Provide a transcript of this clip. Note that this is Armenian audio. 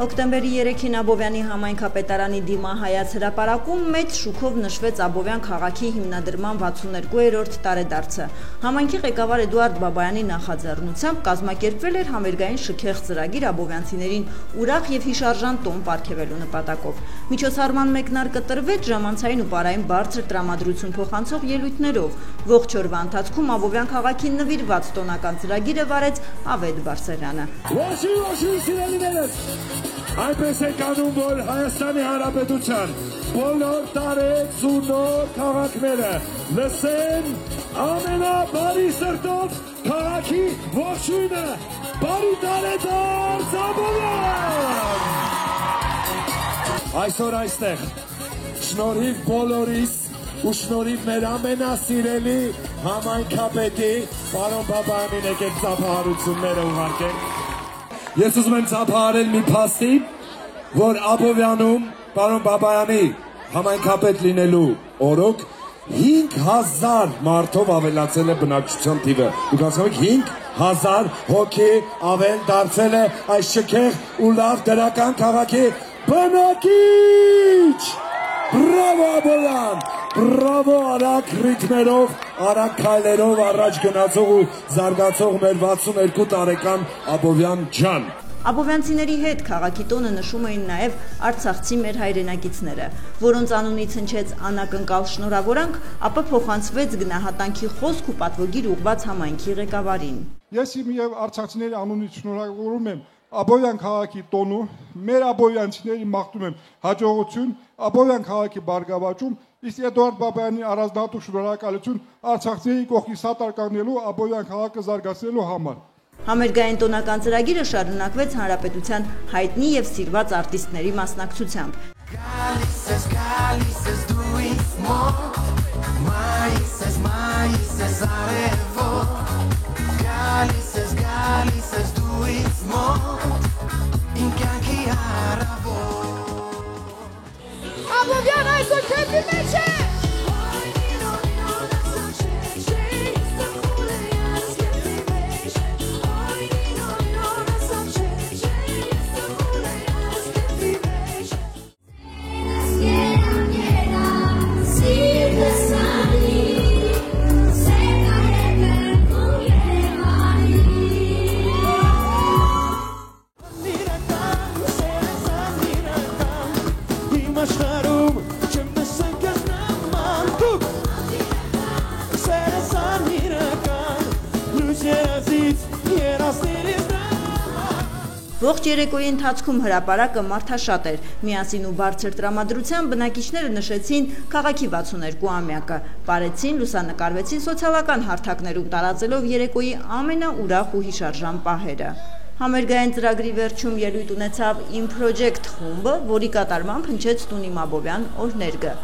Հոկտեմբերի 3-ին Աբովյանի համայնքապետարանի դիմահայաց հրապարակում մեծ շուքով նշվեց Աբովյան քաղաքի հիմնադրման 62-րդ տարեդարձը։ Համայնքի ղեկավար Էդուարդ Բաբայանի նախաձեռնությամբ կազմակերպվել էր համերգային շքեղ ծրագիր աբովյանցիներին ուրախ եւ հիշարժան տոն պարգևելու նպատակով։ Միջոցառման մեկնարկը տրվեց ժամանցային ու պարային բարձր տրամադրություն փոխանցող ելույթներով։ Ողջ օրվա ընթացքում Աբովյան քաղաքին նվիրված տոնական ծրագիրը վարեց Ավետ Բարսեղյանը։ Այնպես է կանում, որ Հայաստանի Հանրապետության բոլոր տարեց ու նոր քաղաքները լսեն ամենաբարի սրտով քաղաքի ողջույնը, բարի տարեդարձ Աբովյան։ Այսօր այստեղ շնորհիվ բոլորիս ու շնորհիվ մեր ամենասիրելի համայնքապետի պարոն Բաբայանին եկեք ծափահարությունները ուղարկենք։ Ես ուզում եմ ծափահարել մի փաստի, որ Աբովյանում պարոն Բաբայանի համայնքապետ լինելու օրոք 5000 մարդով ավելացել է բնակչության թիվը։ Դուք հասկանում եք 5000 հոգի ավել դարձել է այս շքեղ ու լավ դրական քաղաքի բնակիչ։ Բրավո Աբովյան, բրավո արագ ռիթմերով, արագ քայլերով առաջ գնացող ու զարգացող մեր 62 տարեկան Աբովյան ջան։ Աբովյանցիների հետ քաղաքի տոնը նշում էին նաև արցախցի մեր հայրենակիցները, որոնց անունից հնչեց անակնկալ շնորհավորանք, ապա փոխանցվեց գնահատանքի խոսք ու պատվոգիր ուղղված համայնքի ղեկավարին։ Ես իմ եւ արցախցիների անունից շնորհավորում եմ Աբովյան քաղաքի տոնու, մեր աբովյանցիներին մաղթում եմ հաջողություն, Աբովյան քաղաքի բարգավաճում, իսկ Էդուարդ Բաբայանի առանձնահատուկ շնորհակալություն արցախցիների կողքի սատար կանգնելու Աբովյան քաղաքը զարգացնելու համար։ Համերգային տոնական ծրագիրը շարունակվեց հանրապետության հայտնի եւ սիրված արտիստների մասնակցությամբ։ Աբովյան այսօր քեփի մեջ է։ Ողջ երեկոյի ընթացքում հրապարակը մարդաշատ էր, միասին ու բարձր տրամադրության բնակիչները նշեցին քաղաքի 62-ամյակը, պարեցին, լուսանկարվեցին սոցիալական հարթակներում տարածելով երեկոյի ամենաուրախ ու հիշարժան պահերը։ Համերգային ծրագրի վերջում ելույթ ունեցավ Im Project խումբը, որի կատարմամբ հնչեց Տունիմ Աբովյան օրհներգը։